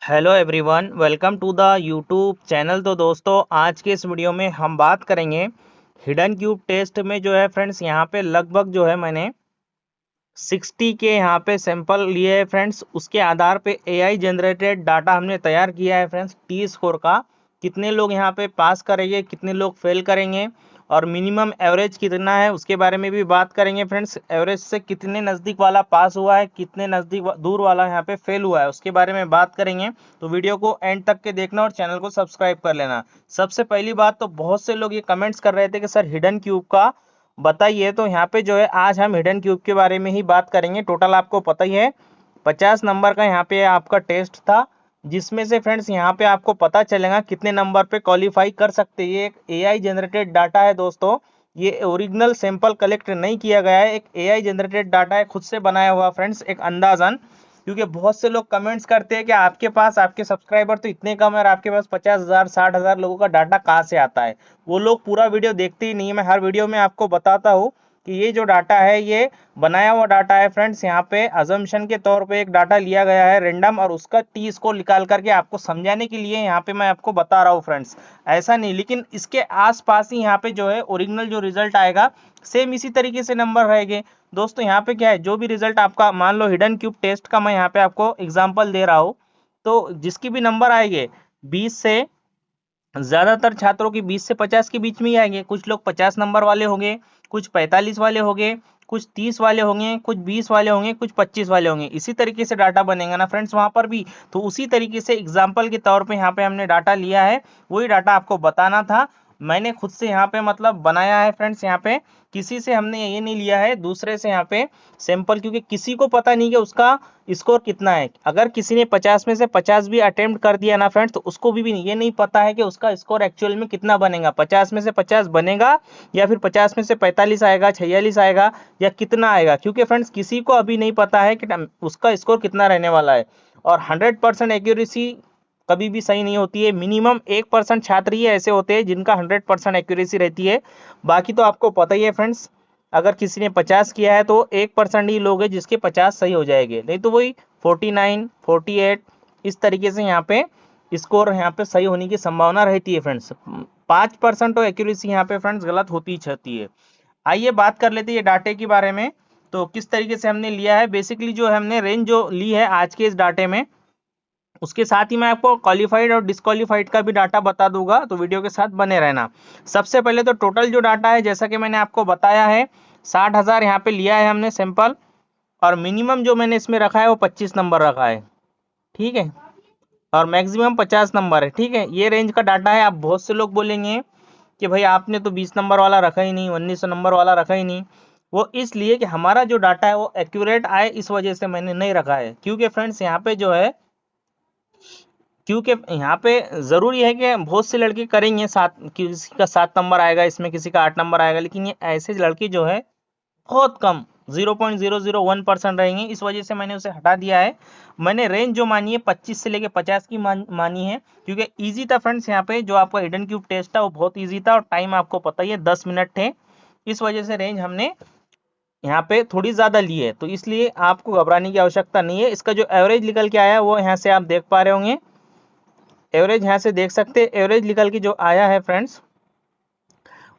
Hello everyone, welcome to the YouTube channel. तो दोस्तों, आज के इस वीडियो में हम बात करेंगे हिडन क्यूब टेस्ट में जो है फ्रेंड्स, यहाँ पे लगभग जो है मैंने 60 के यहाँ पे सैंपल लिए हैं फ्रेंड्स। उसके आधार पे एआई जनरेटेड डाटा हमने तैयार किया है फ्रेंड्स। टी स्कोर का कितने लोग यहाँ पे पास करेंगे, कितने लोग फेल करेंगे और मिनिमम एवरेज कितना है उसके बारे में भी बात करेंगे फ्रेंड्स। एवरेज से कितने नज़दीक वाला पास हुआ है, कितने नज़दीक दूर वाला यहाँ पे फेल हुआ है उसके बारे में बात करेंगे। तो वीडियो को एंड तक के देखना और चैनल को सब्सक्राइब कर लेना। सबसे पहली बात, तो बहुत से लोग ये कमेंट्स कर रहे थे कि सर हिडन क्यूब का बताइए। तो यहाँ पे जो है आज हम हिडन क्यूब के बारे में ही बात करेंगे। टोटल आपको पता ही है 50 नंबर का यहाँ पे आपका टेस्ट था, जिसमें से फ्रेंड्स यहाँ पे आपको पता चलेगा कितने नंबर पे क्वालिफाई कर सकते हैं। ये एक एआई जनरेटेड डाटा है दोस्तों, ये ओरिजिनल सैंपल कलेक्ट नहीं किया गया है, एक एआई जनरेटेड डाटा है, खुद से बनाया हुआ फ्रेंड्स, एक अंदाजन। क्योंकि बहुत से लोग कमेंट्स करते हैं कि आपके पास आपके सब्सक्राइबर तो इतने कम है और आपके पास 50,000 60,000 लोगों का डाटा कहाँ से आता है। वो लोग पूरा वीडियो देखते ही नहीं है। मैं हर वीडियो में आपको बताता हूँ कि ये जो डाटा है ये बनाया हुआ डाटा है फ्रेंड्स। यहाँ पे अजम्पशन के तौर पे एक डाटा लिया गया है रेंडम, और उसका टी स्कोर निकाल करके आपको समझाने के लिए यहाँ पे मैं आपको बता रहा हूँ फ्रेंड्स, ऐसा नहीं। लेकिन इसके आसपास ही यहाँ पे जो है ओरिजिनल जो रिजल्ट आएगा सेम इसी तरीके से नंबर रहेंगे दोस्तों। यहाँ पे क्या है, जो भी रिजल्ट आपका, मान लो हिडन क्यूब टेस्ट का मैं यहाँ पे आपको एग्जाम्पल दे रहा हूँ, तो जिसकी भी नंबर आएंगे 20 से, ज्यादातर छात्रों की 20 से 50 के बीच में ही आएंगे। कुछ लोग 50 नंबर वाले होंगे, कुछ 45 वाले होंगे, कुछ 30 वाले होंगे, कुछ 20 वाले होंगे, कुछ 25 वाले होंगे। इसी तरीके से डाटा बनेगा ना फ्रेंड्स वहां पर भी। तो उसी तरीके से एग्जाम्पल के तौर पे यहाँ पे हमने डाटा लिया है, वही डाटा आपको बताना था। मैंने खुद से यहाँ पे मतलब बनाया है फ्रेंड्स। यहाँ पे किसी से हमने ये नहीं लिया है, दूसरे से यहाँ पे सैंपल, क्योंकि किसी को पता नहीं कि उसका स्कोर कितना है। अगर किसी ने 50 में से 50 भी अटेम्प्ट कर दिया ना फ्रेंड्स, तो उसको भी ये नहीं पता है कि उसका स्कोर एक्चुअल में कितना बनेगा। 50 में से 50 बनेगा या फिर 50 में से 45 आएगा, 46 आएगा, या कितना आएगा, क्योंकि फ्रेंड्स किसी को अभी नहीं पता है कि उसका स्कोर कितना रहने वाला है। और 100% एक्यूरेसी कभी भी सही नहीं होती है। मिनिमम 1% छात्र ही ऐसे होते हैं जिनका 100% एक्यूरेसी रहती है। बाकी तो आपको पता ही है फ्रेंड्स, अगर किसी ने 50 किया है तो 1% ही लोग हैं जिसके 50 सही हो जाएंगे, नहीं तो वही 49 48 इस तरीके से यहाँ पे स्कोर यहाँ पे सही होने की संभावना रहती है फ्रेंड्स। 5% तो एक्यूरेसी यहाँ पे फ्रेंड्स गलत होती ही रहती है। आइए बात कर लेते हैं ये डाटे के बारे में। तो किस तरीके से हमने लिया है, बेसिकली जो हमने रेंज जो ली है आज के इस डाटे में, उसके साथ ही मैं आपको क्वालिफाइड और डिस्क्वालिफाइड का भी डाटा बता दूंगा, तो वीडियो के साथ बने रहना। सबसे पहले तो टोटल जो डाटा है, जैसा कि मैंने आपको बताया है, 60,000 यहाँ पे लिया है हमने सैंपल, और मिनिमम जो मैंने इसमें रखा है वो 25 नंबर रखा है, ठीक है, और मैक्सिमम 50 नंबर है, ठीक है। ये रेंज का डाटा है। आप बहुत से लोग बोलेंगे कि भाई आपने तो 20 नंबर वाला रखा ही नहीं, 1900 नंबर वाला रखा ही नहीं। वो इसलिए कि हमारा जो डाटा है वो एक्यूरेट आए, इस वजह से मैंने नहीं रखा है। क्योंकि फ्रेंड्स यहाँ पे जो है, क्योंकि यहाँ पे जरूरी है कि बहुत से लड़के करेंगे, सात किसी का 7 नंबर आएगा इसमें, किसी का 8 नंबर आएगा, लेकिन ये ऐसे लड़के जो है बहुत कम 0.001% रहेंगे। इस वजह से मैंने उसे हटा दिया है। मैंने रेंज जो मानी है 25 से लेके 50 की मानी है, क्योंकि इजी था फ्रेंड्स। यहाँ पे जो आपका हिडन क्यूब टेस्ट था वो बहुत इजी था, और टाइम आपको पता ही है 10 मिनट थे। इस वजह से रेंज हमने यहाँ पे थोड़ी ज्यादा ली है, तो इसलिए आपको घबराने की आवश्यकता नहीं है। इसका जो एवरेज निकल के आया वो यहाँ से आप देख पा रहे होंगे। एवरेज यहाँ से देख सकते हैं, एवरेज निकल के जो आया है फ्रेंड्स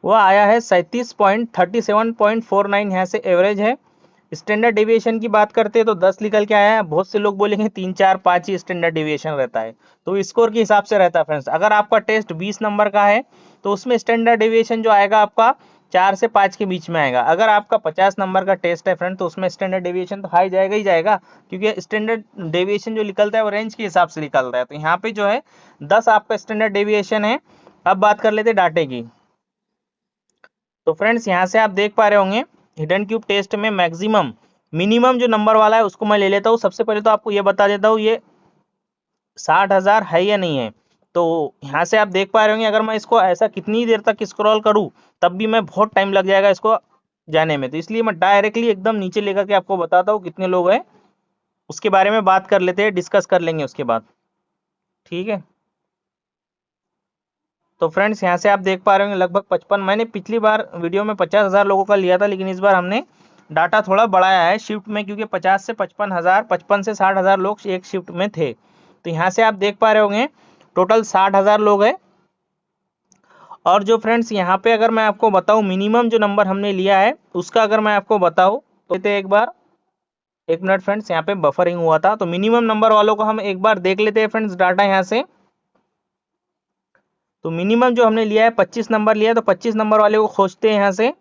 वो आया है 37.37.49, यहाँ से एवरेज है। स्टैंडर्ड डेविएशन की बात करते हैं तो 10 निकल के आया है। बहुत से लोग बोलेंगे 3 4 5 ही स्टैंडर्ड डेविएशन रहता है, तो स्कोर के हिसाब से रहता है फ्रेंड्स। अगर आपका टेस्ट 20 नंबर का है तो उसमें स्टैंडर्ड डेविएशन जो आएगा आपका 4 से 5 के बीच में आएगा। अगर आपका 50 नंबर का टेस्ट है फ्रेंड, तो उसमें स्टैंडर्ड डेविएशन तो हाई जाएगा ही जाएगा, क्योंकि स्टैंडर्ड डेविएशन जो निकलता है वो रेंज के हिसाब से निकलता है। तो यहाँ पे जो है 10 आपका स्टैंडर्ड डेविएशन है। अब बात कर लेते हैं डाटे की। तो फ्रेंड्स यहाँ से आप देख पा रहे होंगे हिडन क्यूब टेस्ट में मैक्सिमम मिनिमम जो नंबर वाला है उसको मैं ले लेता हूँ। सबसे पहले तो आपको ये बता देता हूँ ये 60,000 है या नहीं है। तो यहाँ से आप देख पा रहे होंगे, अगर मैं इसको ऐसा कितनी देर तक स्क्रॉल करूँ तब भी मैं बहुत टाइम लग जाएगा इसको जाने में, तो इसलिए मैं डायरेक्टली एकदम नीचे लेकर के आपको बताता हूँ कितने लोग हैं। उसके बारे में बात कर लेते हैं, डिस्कस कर लेंगे उसके बाद, ठीक है। तो फ्रेंड्स यहाँ से आप देख पा रहे होंगे लगभग 55, मैंने पिछली बार वीडियो में 50,000 लोगों का लिया था, लेकिन इस बार हमने डाटा थोड़ा बढ़ाया है शिफ्ट में, क्योंकि 50 से 55,000, 55 से 60,000 लोग एक शिफ्ट में थे। तो यहाँ से आप देख पा रहे होंगे टोटल 60,000 लोग हैं। और जो फ्रेंड्स यहाँ पे अगर मैं आपको बताऊं मिनिमम जो नंबर हमने लिया है उसका अगर मैं आपको बताऊं तो एक बार 1 मिनट फ्रेंड्स, यहाँ पे बफरिंग हुआ था। तो मिनिमम नंबर वालों को हम एक बार देख लेते हैं फ्रेंड्स डाटा यहाँ से। तो मिनिमम जो हमने लिया है 25 नंबर लिया है, तो 25 नंबर वाले को खोजते हैं यहाँ से।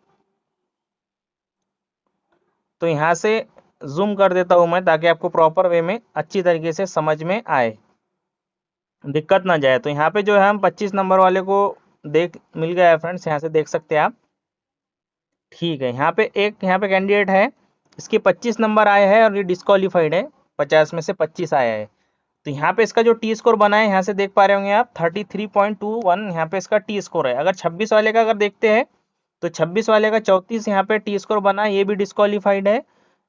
तो यहाँ से जूम कर देता हूँ मैं ताकि आपको प्रॉपर वे में अच्छी तरीके से समझ में आए, दिक्कत ना जाए। तो यहाँ पे जो है हम 25 नंबर वाले को देख मिल गया है फ्रेंड्स, यहाँ से देख सकते हैं आप। ठीक है, यहाँ पे एक यहाँ पे कैंडिडेट है, इसके 25 नंबर आए हैं और ये डिस्क्वालीफाइड है, 50 में से 25 आया है। तो यहाँ पे इसका जो टी स्कोर बना है यहाँ से देख पा रहे होंगे आप 33.21 यहाँ पे इसका टी स्कोर है। अगर 26 वाले का अगर देखते हैं तो 26 वाले का 34 यहाँ पे टी स्कोर बना है, ये भी डिस्क्वालीफाइड है।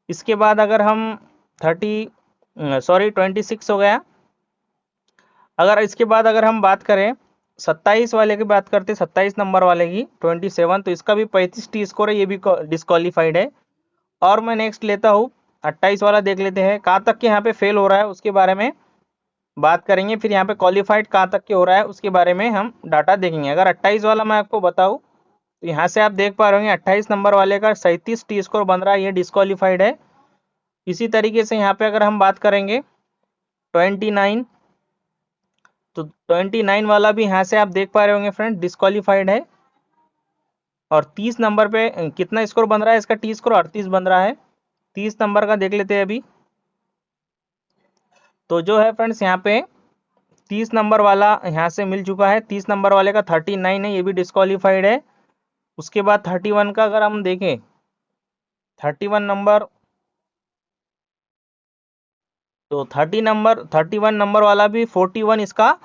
इसके बाद अगर हम 26 हो गया। अगर इसके बाद अगर हम बात करें 27 वाले की बात करते हैं, 27 नंबर वाले की 27, तो इसका भी 35 टी स्कोर है, ये भी डिस्क्वालीफाइड है। और मैं नेक्स्ट लेता हूँ 28 वाला, देख लेते हैं कहाँ तक के यहाँ पे फेल हो रहा है उसके बारे में बात करेंगे। फिर यहाँ पे क्वालिफाइड कहाँ तक के हो रहा है उसके बारे में हम डाटा देखेंगे। अगर 28 वाला मैं आपको बताऊँ तो यहाँ से आप देख पा रहे होंगे 28 नंबर वाले का 37 टी स्कोर बन रहा है, ये डिस्क्वालीफाइड है। इसी तरीके से यहाँ पे अगर हम बात करेंगे 29, तो 29 वाला भी यहाँ से आप देख पा रहे होंगे फ्रेंड डिस्क्वालीफाइड है। और 30 नंबर पे कितना स्कोर बन रहा है इसका टी स्कोर 38 बन रहा है। 30 नंबर का देख लेते हैं अभी। तो जो है फ्रेंड्स यहाँ पे 30 नंबर वाला यहाँ से मिल चुका है, 30 नंबर वाले का 39 है, ये भी डिस्क्वालीफाइड है। उसके बाद 31 का अगर हम देखें 31 नंबर, तो 31 नंबर वाला भी 41 इसका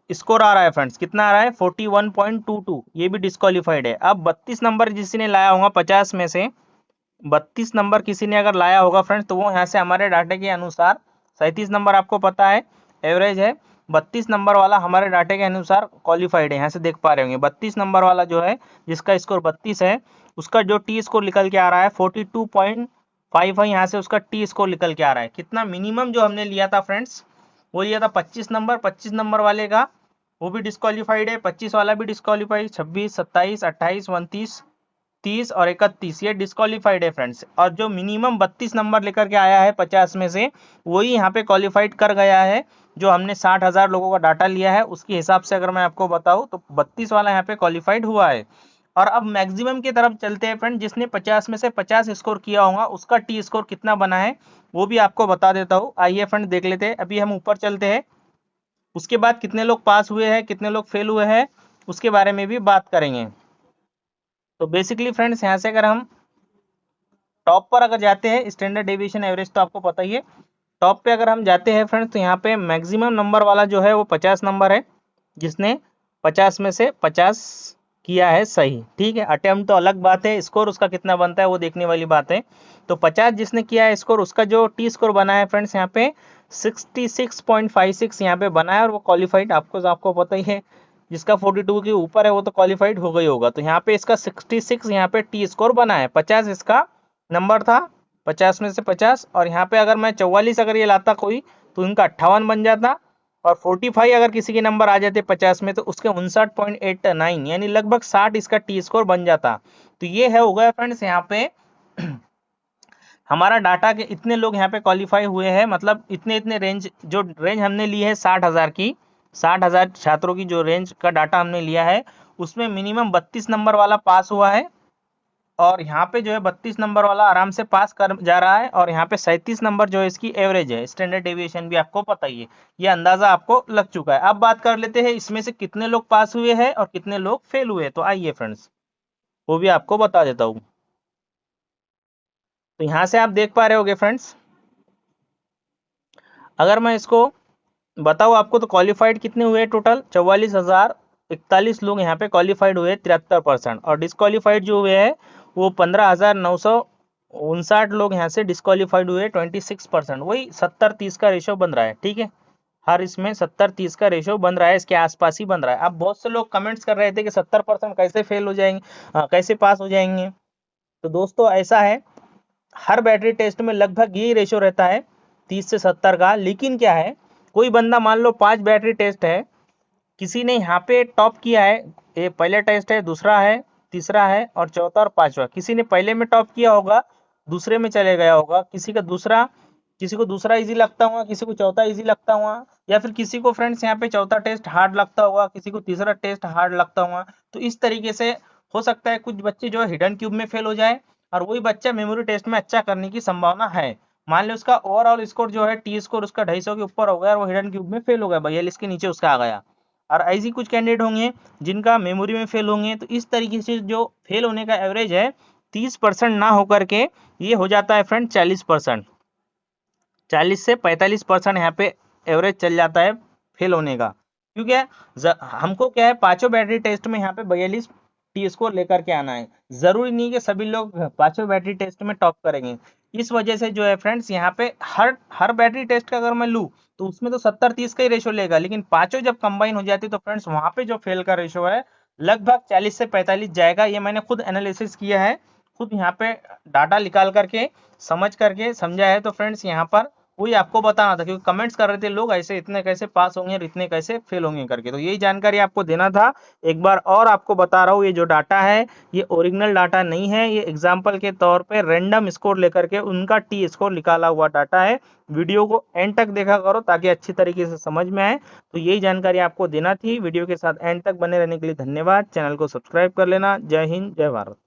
स्कोर आ रहा है फ्रेंड्स। कितना आ रहा है 41.22, ये भी डिस्क्वालीफाइड है। अब 32 नंबर किसी ने लाया होगा 50 में से, 32 नंबर किसी ने अगर लाया होगा फ्रेंड्स, तो वो यहाँ से हमारे डाटे के अनुसार 37 नंबर आपको पता है एवरेज है, 32 नंबर वाला हमारे डाटे के अनुसार क्वालिफाइड है। यहाँ से देख पा रहे होंगे 32 नंबर वाला जो है जिसका स्कोर 32 है, उसका जो टी स्कोर निकल के आ रहा है 42.5 है। यहाँ से उसका टी स्कोर निकल के आ रहा है। कितना मिनिमम जो हमने लिया था फ्रेंड्स, वो लिया था 25 नंबर। 25 नंबर वाले का वो भी डिस्क्वालीफाइड है, 25 वाला भी डिस्क्वालीफाइड, 26, 27, 28, 29, 30 और 31 ये डिस्क्वालीफाइड है फ्रेंड्स। और जो मिनिमम 32 नंबर लेकर के आया है 50 में से, वही यहाँ पे क्वालिफाइड कर गया है। जो हमने 60,000 लोगों का डाटा लिया है उसके हिसाब से अगर मैं आपको बताऊं तो 32 वाला यहाँ पे क्वालिफाइड हुआ है। और अब मैक्सिमम की तरफ चलते हैं फ्रेंड, जिसने 50 में से 50 स्कोर किया होगा उसका टी स्कोर कितना बना है वो भी आपको बता देता हूँ। आइए फ्रेंड देख लेते हैं। अभी हम ऊपर चलते हैं, उसके बाद कितने लोग पास हुए हैं कितने लोग फेल हुए हैं उसके बारे में भी बात करेंगे। तो बेसिकली फ्रेंड्स यहाँ से अगर हम टॉप पर अगर जाते हैं, स्टैंडर्ड डेविएशन एवरेज तो आपको पता ही है, टॉप पे अगर हम जाते हैं फ्रेंड्स तो यहाँ पे मैक्सिमम नंबर वाला जो है वो 50 नंबर है, जिसने 50 में से 50 किया है सही। ठीक है, अटेम्प्ट तो अलग बात है, स्कोर उसका कितना बनता है वो देखने वाली बात है। तो 50 जिसने किया है स्कोर, उसका जो टी स्कोर बना है फ्रेंड्स यहाँ पे 66.56 यहाँ पे बना है, और वो क्वालिफाइड आपको पता ही है। जिसका 42 के ऊपर है वो तो क्वालिफाइड हो गई होगा। तो यहाँ पे इसका 66 यहाँ पे टी स्कोर बना है, 50 इसका नंबर था, 50 में से 50। और यहाँ पे अगर मैं 44 अगर ये लाता कोई तो इनका 58 बन जाता, और 45 अगर किसी के नंबर आ जाते 50 में तो उसके 59.89 यानी लगभग 60 इसका टी स्कोर बन जाता। तो ये है हो गया फ्रेंड्स यहाँ पे हमारा डाटा के इतने लोग यहाँ पे क्वालिफाई हुए हैं, मतलब इतने रेंज, जो रेंज हमने ली है 60,000 की, 60,000 छात्रों की जो रेंज का डाटा हमने लिया है उसमें मिनिमम 32 नंबर वाला पास हुआ है। और यहाँ पे जो है 32 नंबर वाला आराम से पास कर जा रहा है, और यहाँ पे 37 नंबर जो है इसकी एवरेज है। स्टैंडर्ड डेविएशन भी आपको पता ही है, ये अंदाजा आपको लग चुका है। अब बात कर लेते हैं इसमें से कितने लोग पास हुए हैं और कितने लोग फेल हुए। तो आइए फ्रेंड्स वो भी आपको बता देता हूँ। तो यहाँ से आप देख पा रहे होगे फ्रेंड्स, अगर मैं इसको बताऊँ आपको तो क्वालिफाइड कितने हुए टोटल 44,041 लोग यहाँ पे क्वालिफाइड हुए 73%, और डिस्क्वालीफाइड जो हुए हैं वो 15,959 लोग यहाँ से डिस्क्वालीफाइड हुए 26%। वही 70-30 का रेशो बन रहा है। ठीक है, हर इसमें 70-30 का रेशो बन रहा है, इसके आसपास ही बन रहा है। अब बहुत से लोग कमेंट्स कर रहे थे कि 70% कैसे फेल हो जाएंगे, कैसे पास हो जाएंगे। तो दोस्तों ऐसा है, हर बैटरी टेस्ट में लगभग यही रेशो रहता है 30 से 70 का। लेकिन क्या है, कोई बंदा मान लो 5 बैटरी टेस्ट है, किसी ने यहाँ पे टॉप किया है, ये पहला टेस्ट है, दूसरा है, तीसरा है और चौथा और पांचवा, किसी ने पहले में टॉप किया होगा, दूसरे में चले गया होगा, किसी को दूसरा इजी लगता हुआ, किसी को चौथा इजी लगता हुआ, या फिर किसी को फ्रेंड्स यहाँ पे चौथा टेस्ट हार्ड लगता होगा, किसी को तीसरा टेस्ट हार्ड लगता हुआ। तो इस तरीके से हो सकता है कुछ बच्चे जो है हिडन क्यूब में फेल हो जाए और वही बच्चा मेमोरी टेस्ट में अच्छा करने की संभावना है। मान लो उसका ओवरऑल स्कोर जो है टी स्कोर उसका 250 के ऊपर हो गया और वो हिडन क्यूब में फेल हो गया, 42 के नीचे उसका आ गया। और ऐसी कुछ कैंडिडेट होंगे जिनका मेमोरी में फेल होंगे। तो इस तरीके से जो फेल होने का एवरेज है 30% ना होकर के ये हो जाता है फ्रेंड 40%, 40 से 45% यहाँ पे एवरेज चल जाता है फेल होने का। क्योंकि हमको क्या है, पांचों बैटरी टेस्ट में यहाँ पे 42 टी स्कोर लेकर के आना है। जरूरी नहीं कि सभी लोग पांचों बैटरी टेस्ट में टॉप करेंगे। इस वजह से जो है फ्रेंड्स यहाँ पे हर बैटरी टेस्ट का अगर मैं लूँ तो उसमें तो 70-30 का ही रेशो लेगा, लेकिन पांचों जब कंबाइन हो जाती है तो फ्रेंड्स वहां पे जो फेल का रेशो है लगभग 40 से 45 जाएगा। ये मैंने खुद एनालिसिस किया है, खुद यहाँ पे डाटा निकाल करके समझ करके समझा है। तो फ्रेंड्स यहाँ पर वही आपको बताना था, क्योंकि कमेंट्स कर रहे थे लोग ऐसे इतने कैसे पास होंगे और इतने कैसे फेल होंगे करके, तो यही जानकारी आपको देना था। एक बार और आपको बता रहा हूँ, ये जो डाटा है ये ओरिजिनल डाटा नहीं है, ये एग्जाम्पल के तौर पे रैंडम स्कोर लेकर के उनका टी स्कोर निकाला हुआ डाटा है। वीडियो को एंड तक देखा करो ताकि अच्छी तरीके से समझ में आए। तो यही जानकारी आपको देना थी। वीडियो के साथ एंड तक बने रहने के लिए धन्यवाद। चैनल को सब्सक्राइब कर लेना। जय हिंद, जय भारत।